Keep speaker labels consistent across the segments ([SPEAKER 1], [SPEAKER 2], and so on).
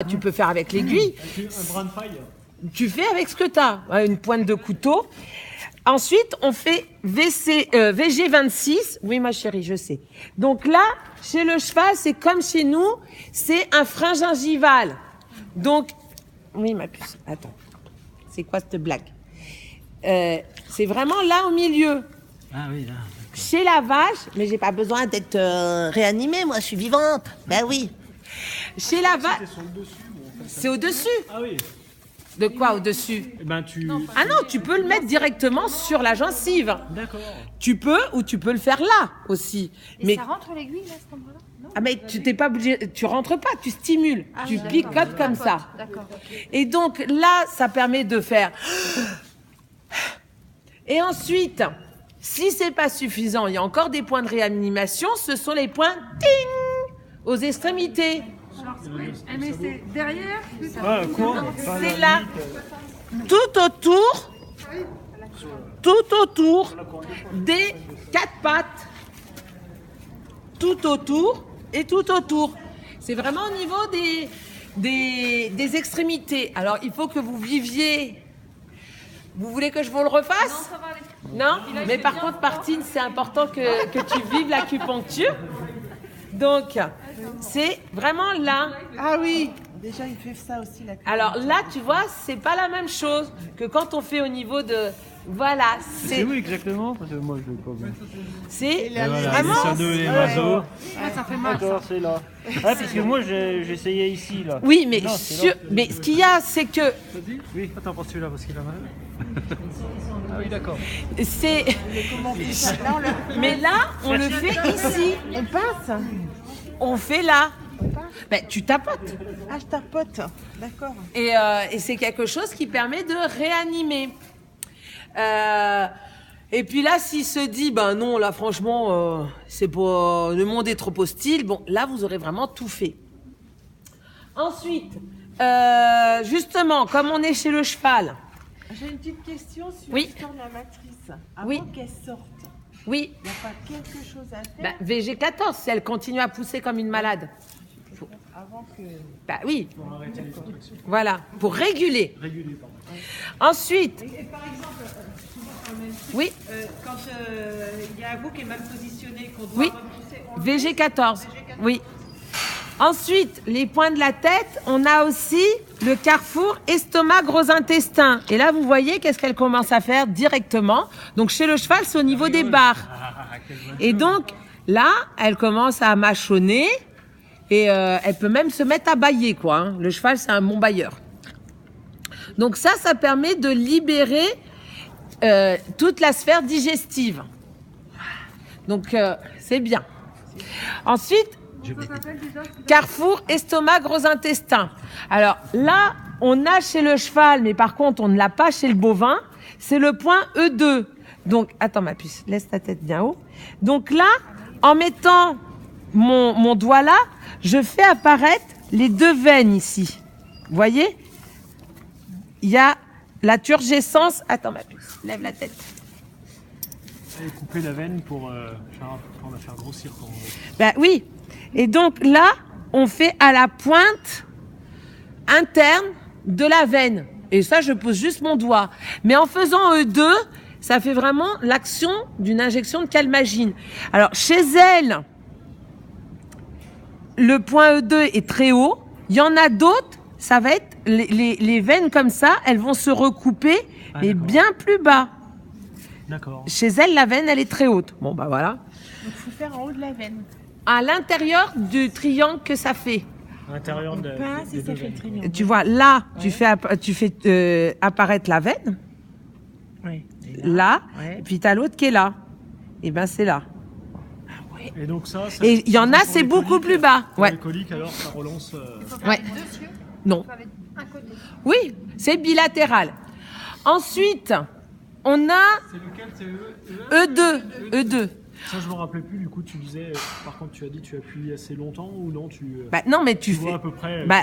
[SPEAKER 1] Tu peux faire avec l'aiguille.
[SPEAKER 2] Un brin de paille.
[SPEAKER 1] Tu fais avec ce que tu as, une pointe de couteau. Ensuite, on fait VG26. Oui, ma chérie, je sais. Donc là, chez le cheval, c'est comme chez nous, c'est un frein gingival. Donc, oui, ma puce, attends. C'est quoi cette blague? C'est vraiment là au milieu.
[SPEAKER 2] Ah oui, là.
[SPEAKER 1] Chez la vache, mais j'ai pas besoin d'être réanimée, moi, je suis vivante. Ben oui. Chez la vache, c'est au-dessus.
[SPEAKER 2] Ah oui.
[SPEAKER 1] De quoi au-dessus?
[SPEAKER 2] Eh ben tu.
[SPEAKER 1] Ah non, tu peux le mettre directement sur la gencive.
[SPEAKER 2] D'accord.
[SPEAKER 1] Tu peux ou tu peux le faire là aussi.
[SPEAKER 3] Et
[SPEAKER 1] Mais
[SPEAKER 3] ça rentre l'aiguille là, cet endroit-là? Non.
[SPEAKER 1] ah mais tu t'es pas obligé, tu rentres pas, tu stimules, tu
[SPEAKER 3] d'accord.
[SPEAKER 1] picotes comme ça.
[SPEAKER 3] D'accord.
[SPEAKER 1] Et donc là, ça permet de faire. Et ensuite, si c'est pas suffisant, il y a encore des points de réanimation. Ce sont les points ting aux extrémités.
[SPEAKER 4] Mais c'est derrière.
[SPEAKER 2] Ah, quoi?
[SPEAKER 1] C'est là, tout autour des quatre pattes, tout autour et tout autour. C'est vraiment au niveau des extrémités. Alors, il faut que vous viviez. Vous voulez que je vous le refasse? Non, mais par contre, Martine, c'est important que tu vives l'acupuncture. Donc, c'est vraiment là.
[SPEAKER 4] Ah oui, déjà il fait ça aussi la.
[SPEAKER 1] Alors là, tu vois, c'est pas la même chose que quand on fait au niveau de. Voilà,
[SPEAKER 2] C'est où exactement? Parce que moi je l'ai pas vu.
[SPEAKER 1] c'est
[SPEAKER 2] Voilà,
[SPEAKER 1] vraiment.
[SPEAKER 2] les oiseaux.
[SPEAKER 4] Ça fait mal.
[SPEAKER 2] D'accord, c'est là. Ah, parce que moi j'essayais ici là.
[SPEAKER 1] Oui, mais,
[SPEAKER 2] Non, c'est là.
[SPEAKER 1] mais ce qu'il y a, c'est que
[SPEAKER 2] Oui, attends, prends celui-là parce qu'il a mal. Ah oui, d'accord.
[SPEAKER 1] c'est.
[SPEAKER 4] Là, on le...
[SPEAKER 1] Mais là, on le fait ici.
[SPEAKER 4] On passe.
[SPEAKER 1] On fait là. Ben, tu tapotes.
[SPEAKER 4] Ah, je tapote. D'accord.
[SPEAKER 1] Et c'est quelque chose qui permet de réanimer. Et puis là, s'il se dit, ben non, là, franchement, c'est pas, le monde est trop hostile. Bon, là, vous aurez vraiment tout fait. Ensuite, justement, comme on est chez le cheval,
[SPEAKER 4] J'ai une petite question sur
[SPEAKER 1] Oui.
[SPEAKER 4] l'histoire de la matrice. Avant
[SPEAKER 1] Oui.
[SPEAKER 4] qu'elle sorte,
[SPEAKER 1] oui,
[SPEAKER 4] il n'y a pas quelque chose à faire
[SPEAKER 1] ben, VG14, si elle continue à pousser comme une malade.
[SPEAKER 4] avant que.
[SPEAKER 1] Ben oui, voilà, pour réguler.
[SPEAKER 2] Régulier, pardon.
[SPEAKER 1] Ensuite,
[SPEAKER 4] Et par exemple,
[SPEAKER 1] oui,
[SPEAKER 4] quand il y a un bout qui est mal positionné, qu'on doit
[SPEAKER 1] Oui.
[SPEAKER 4] repousser, on
[SPEAKER 1] VG14, oui. Ensuite, les points de la tête, on a aussi le carrefour estomac gros intestin. Et là, vous voyez qu'est-ce qu'elle commence à faire directement. Donc chez le cheval, c'est au niveau des barres. Et donc là, elle commence à mâchonner et elle peut même se mettre à bâiller, quoi. Hein. Le cheval, c'est un bon bailleur. Donc ça permet de libérer toute la sphère digestive. Donc c'est bien. Ensuite, carrefour estomac gros intestin. Alors là, on a chez le cheval, mais par contre, on ne l'a pas chez le bovin. C'est le point E2. Donc, attends ma puce, laisse ta tête bien haut. Donc là, en mettant mon doigt là, je fais apparaître les deux veines ici. Vous voyez? Il y a la turgescence. Attends ma puce, lève la tête.
[SPEAKER 2] Et couper la veine pour la faire grossir.
[SPEAKER 1] Ben oui. Et donc là, on fait à la pointe interne de la veine. Et ça, je pose juste mon doigt. Mais en faisant E2, ça fait vraiment l'action d'une injection de calmagine. Alors, chez elle, le point E2 est très haut. Il y en a d'autres, ça va être les veines comme ça, elles vont se recouper, mais
[SPEAKER 2] d'accord.
[SPEAKER 1] bien plus bas.
[SPEAKER 2] D'accord.
[SPEAKER 1] Chez elle, la veine, elle est très haute. Bon, bah voilà.
[SPEAKER 4] Donc il faut faire en haut de la veine.
[SPEAKER 1] À l'intérieur du triangle que ça fait.
[SPEAKER 2] À l'intérieur de
[SPEAKER 4] Pince et ça fait le triangle.
[SPEAKER 1] Tu vois, là, tu fais apparaître la veine,
[SPEAKER 4] Ouais.
[SPEAKER 1] là,
[SPEAKER 4] Ouais.
[SPEAKER 1] et puis tu as l'autre qui est là. Et ben c'est là.
[SPEAKER 2] Et donc ça
[SPEAKER 1] Et il y en a, c'est beaucoup plus bas.
[SPEAKER 2] Pour
[SPEAKER 1] Ouais.
[SPEAKER 2] les coliques, alors ça relance.
[SPEAKER 1] Ouais. Non. Oui, c'est bilatéral. Ensuite, on a
[SPEAKER 2] C'est lequel? C'est
[SPEAKER 1] E2.
[SPEAKER 2] Ça, je me rappelais plus. Du coup, tu disais. Par contre, tu as dit tu appuies assez longtemps ou non?
[SPEAKER 1] Bah, non, mais tu
[SPEAKER 2] vois
[SPEAKER 1] fais.
[SPEAKER 2] à peu près.
[SPEAKER 1] Bah,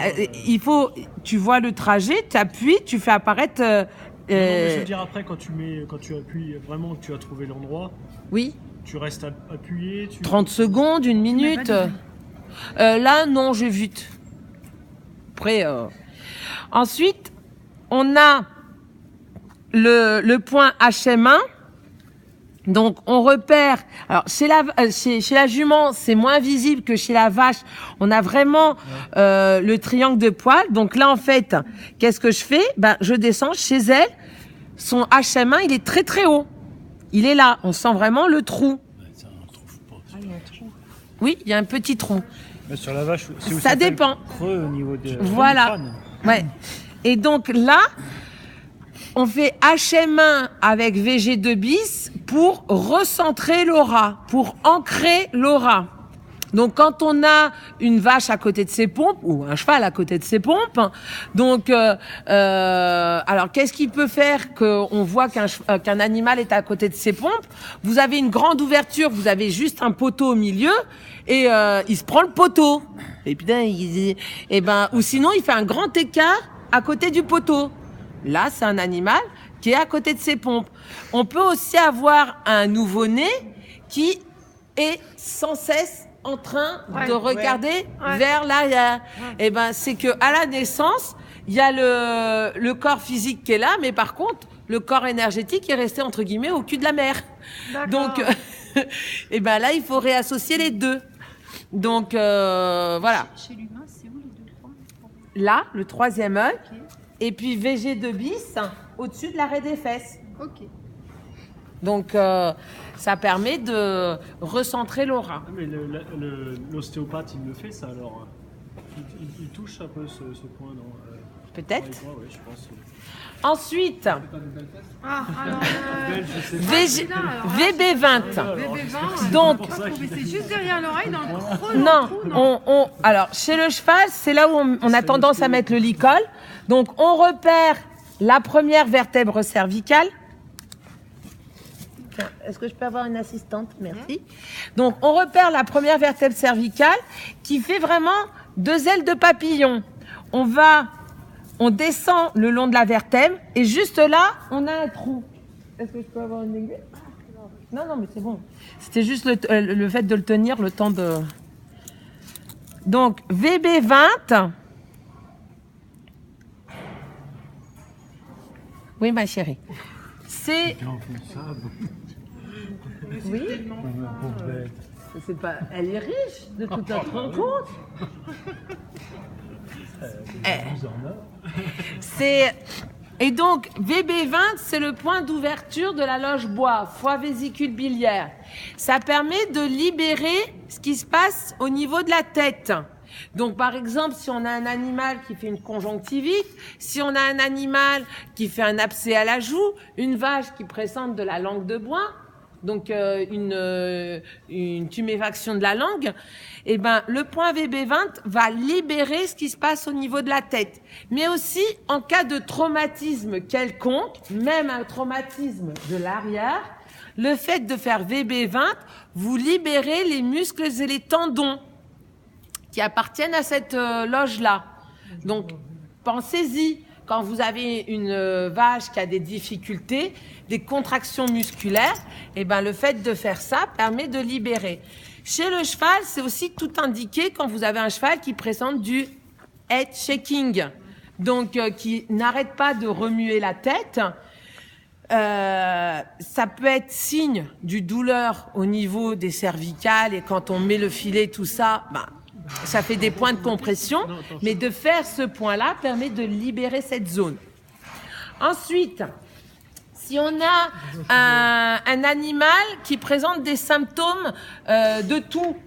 [SPEAKER 1] il faut. Tu vois le trajet, tu appuies, tu fais apparaître.
[SPEAKER 2] Non, mais je veux dire après quand tu appuies vraiment, que tu as trouvé l'endroit,
[SPEAKER 1] Oui,
[SPEAKER 2] tu restes appuyé.
[SPEAKER 1] 30 secondes, une minute. Là, non, j'ai vite. près. Ensuite, on a le point HM1. Donc, on repère. Alors, chez la jument, c'est moins visible que chez la vache. On a vraiment le triangle de poil. Donc là, en fait, qu'est-ce que je fais? Je descends chez elle. Son HM1, il est très très haut. Il est là. On sent vraiment le trou. Oui, il y a un petit trou.
[SPEAKER 2] Mais sur la vache, c'est aussi
[SPEAKER 1] ça dépend.
[SPEAKER 2] Creux au niveau des.
[SPEAKER 1] Voilà. Ouais. Et donc là, on fait HM1 avec VG2 bis pour recentrer l'aura, pour ancrer l'aura. Donc quand on a une vache à côté de ses pompes ou un cheval à côté de ses pompes, donc alors qu'est-ce qui peut faire qu'on voit qu'un animal est à côté de ses pompes? Vous avez une grande ouverture, vous avez juste un poteau au milieu et il se prend le poteau. Et putain, ou sinon il fait un grand écart à côté du poteau. Là, c'est un animal qui est à côté de ses pompes. On peut aussi avoir un nouveau-né qui est sans cesse en train de regarder vers l'arrière. Et c'est que à la naissance, il y a le corps physique qui est là, mais par contre, le corps énergétique est resté entre guillemets au cul de la mère. Donc, là, il faut réassocier les deux. Donc, voilà.
[SPEAKER 3] Chez l'humain, c'est où les deux points?
[SPEAKER 1] Là, le troisième œil. Okay. Et puis VG2 bis au-dessus de l'arrêt des fesses.
[SPEAKER 3] Ok.
[SPEAKER 1] Donc, ça permet de recentrer l'aura.
[SPEAKER 2] Mais l'ostéopathe, il le fait, ça, alors il touche un peu ce point, non?
[SPEAKER 1] Peut-être.
[SPEAKER 2] Oui, je pense.
[SPEAKER 1] Ensuite,
[SPEAKER 5] VB20.
[SPEAKER 1] Donc,
[SPEAKER 5] c'est juste derrière l'oreille, dans le creux.
[SPEAKER 1] Non, alors, chez le cheval, c'est là où on a tendance à mettre le licol. Donc, on repère la première vertèbre cervicale. Est-ce que je peux avoir une assistante? Merci. Donc, on repère la première vertèbre cervicale qui fait vraiment 2 ailes de papillon. On descend le long de la vertèbre et juste là, on a un trou. Est-ce que je peux avoir une aiguille? Non, mais c'est bon. C'était juste le fait de le tenir le temps de... Donc, VB20. Oui, ma chérie. C'est... Oui. C'est pas... Elle est riche de toute notre rencontre. Et donc, VB20, c'est le point d'ouverture de la loge bois, foie vésicule biliaire. Ça permet de libérer ce qui se passe au niveau de la tête. Donc, par exemple, si on a un animal qui fait une conjonctivite, si on a un animal qui fait un abcès à la joue, une vache qui présente de la langue de bois, donc une tuméfaction de la langue, le point VB20 va libérer ce qui se passe au niveau de la tête. Mais aussi, en cas de traumatisme quelconque, même un traumatisme de l'arrière, le fait de faire VB20, vous libérez les muscles et les tendons qui appartiennent à cette loge-là. Donc, pensez-y. Quand vous avez une vache qui a des difficultés, des contractions musculaires, le fait de faire ça permet de libérer. Chez le cheval, c'est aussi tout indiqué quand vous avez un cheval qui présente du head shaking, donc qui n'arrête pas de remuer la tête. Ça peut être signe du douleur au niveau des cervicales et quand on met le filet, tout ça, ça fait des points de compression, mais de faire ce point-là permet de libérer cette zone. Ensuite, si on a un animal qui présente des symptômes de toux,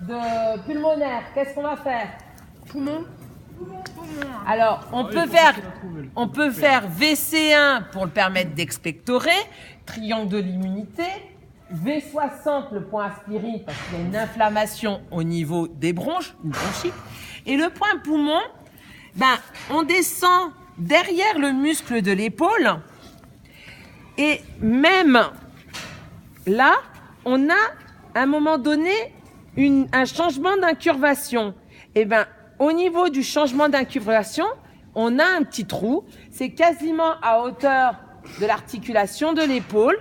[SPEAKER 1] de pulmonaire, qu'est-ce qu'on va faire?
[SPEAKER 5] Poumon.
[SPEAKER 1] Alors, on peut faire VC1 pour le permettre d'expectorer, triangle de l'immunité, V60, le point aspirine, parce qu'il y a une inflammation au niveau des bronches, une bronchite. Et le point poumon, on descend derrière le muscle de l'épaule. Et même là, on a, à un moment donné, un changement d'incurvation. Au niveau du changement d'incurvation, on a un petit trou. C'est quasiment à hauteur de l'articulation de l'épaule.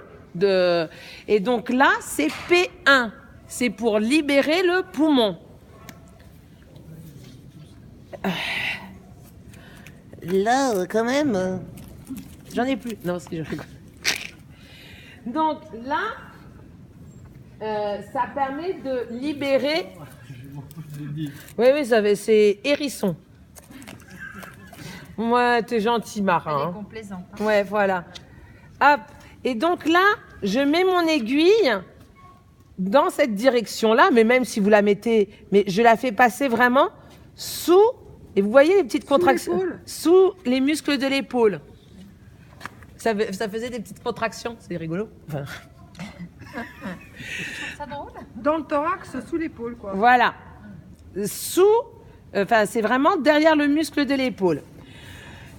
[SPEAKER 1] Et donc là, c'est P1. C'est pour libérer le poumon. Là, quand même. J'en ai plus. Non, c'est que je rigole. Donc là, ça permet de libérer. Oui, c'est hérisson. Moi, t'es gentil, marin.
[SPEAKER 3] Elle est complaisante.
[SPEAKER 1] Ouais, voilà. Hop. Et donc là, je mets mon aiguille dans cette direction-là, mais même si vous la mettez, mais je la fais passer vraiment sous, et vous voyez les petites contractions, sous les muscles de l'épaule. Ça faisait des petites contractions, c'est rigolo. Enfin,
[SPEAKER 3] Ça drôle.
[SPEAKER 5] Dans le thorax, sous l'épaule, quoi.
[SPEAKER 1] voilà. C'est vraiment derrière le muscle de l'épaule.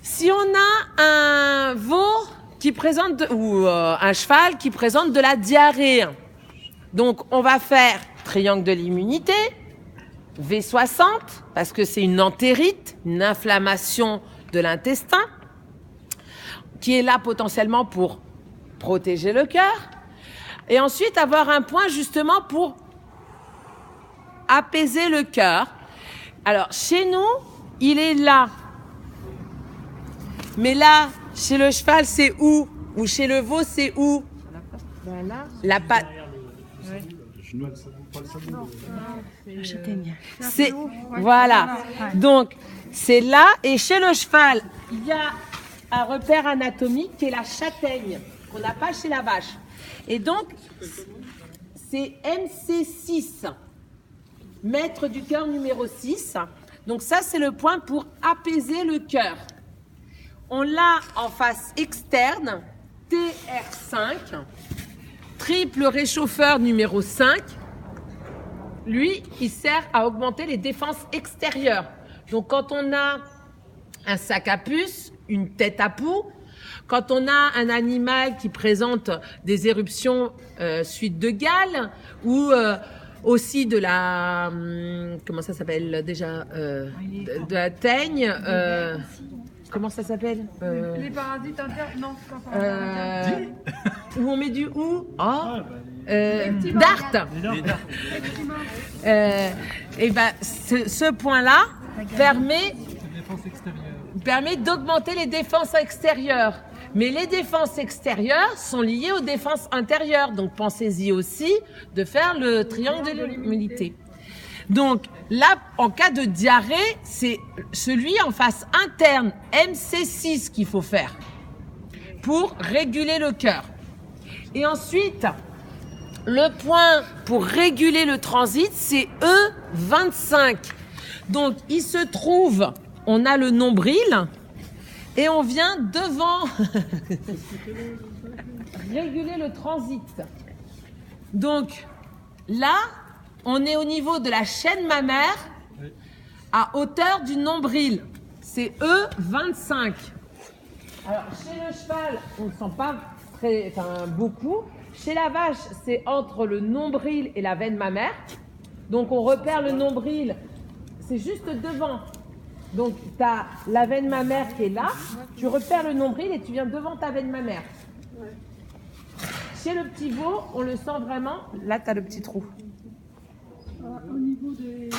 [SPEAKER 1] Si on a un veau qui présente, ou un cheval qui présente de la diarrhée, donc on va faire triangle de l'immunité, V60, parce que c'est une entérite, une inflammation de l'intestin, qui est là potentiellement pour protéger le cœur, et ensuite avoir un point justement pour apaiser le cœur. Alors chez nous, il est là. Mais là, chez le cheval, c'est où? Ou chez le veau, c'est où? La patte. C'est voilà. Donc c'est là, et chez le cheval, il y a un repère anatomique qui est la châtaigne qu'on n'a pas chez la vache. Et donc c'est MC6, maître du cœur numéro 6. Donc ça, c'est le point pour apaiser le cœur. On l'a en face externe, TR5, triple réchauffeur numéro 5. Lui, il sert à augmenter les défenses extérieures. Donc quand on a un sac à puce, une tête à poux, quand on a un animal qui présente des éruptions suite de gale, ou aussi de la... comment ça s'appelle déjà de la teigne... comment ça s'appelle
[SPEAKER 5] Les parasites internes, non, c'est pas parasites.
[SPEAKER 1] Où on met du ou dart. Et ben ce point-là permet d'augmenter les défenses extérieures. Mais les défenses extérieures sont liées aux défenses intérieures. Donc pensez-y aussi de faire le triangle de l'immunité. Donc là, en cas de diarrhée, c'est celui en face interne, MC6, qu'il faut faire pour réguler le cœur. Et ensuite, le point pour réguler le transit, c'est E25. Donc il se trouve, on a le nombril et on vient devant réguler le transit. Donc là, on est au niveau de la chaîne mammaire, à hauteur du nombril. C'est E25. Alors, chez le cheval, on ne sent pas beaucoup. Chez la vache, c'est entre le nombril et la veine mammaire. Donc, on repère le nombril, c'est juste devant. Donc, tu as la veine mammaire qui est là. Tu repères le nombril et tu viens devant ta veine mammaire. Chez le petit veau, on le sent vraiment. Là, tu as le petit trou.
[SPEAKER 5] Au niveau des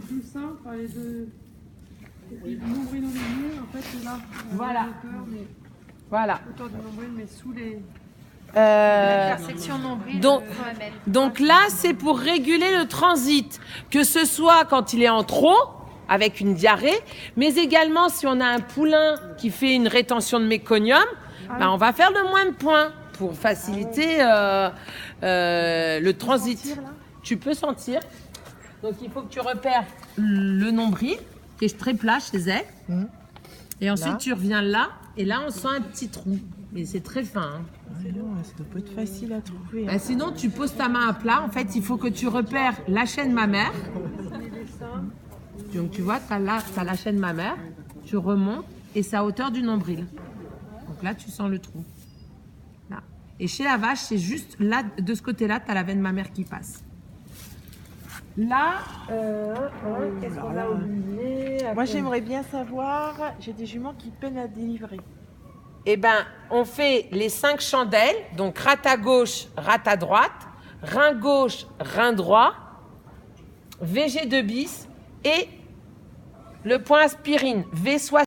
[SPEAKER 5] deux seins, enfin les deux nombril en fait, là,
[SPEAKER 1] voilà.
[SPEAKER 5] Hauteur, mais
[SPEAKER 1] Voilà.
[SPEAKER 5] autour du nombril, mais sous les...
[SPEAKER 3] Intersection nombril.
[SPEAKER 1] Donc là, c'est pour réguler le transit, que ce soit quand il est en trop, avec une diarrhée, mais également si on a un poulain qui fait une rétention de méconium, on va faire le moins de points pour faciliter le transit. Tu peux sentir. Donc il faut que tu repères le nombril, qui est très plat chez elle. Et ensuite tu reviens là, et là on sent un petit trou. Mais c'est très fin. Hein.
[SPEAKER 6] Non, ça doit pas être facile à trouver.
[SPEAKER 1] Bah, sinon tu poses ta main à plat. En fait, il faut que tu repères la chaîne mammaire. Donc tu vois, tu as la chaîne mammaire, tu remontes, et c'est à hauteur du nombril. Donc là, tu sens le trou. Là. Et chez la vache, c'est juste là, de ce côté-là, tu as la veine mammaire qui passe. Là, qu'est-ce qu'on a oublié?
[SPEAKER 6] Moi, j'aimerais bien savoir, j'ai des juments qui peinent à délivrer.
[SPEAKER 1] Eh bien, on fait les 5 chandelles, donc rate à gauche, rate à droite, rein gauche, rein droit, VG2 bis et Le point aspirine, V60.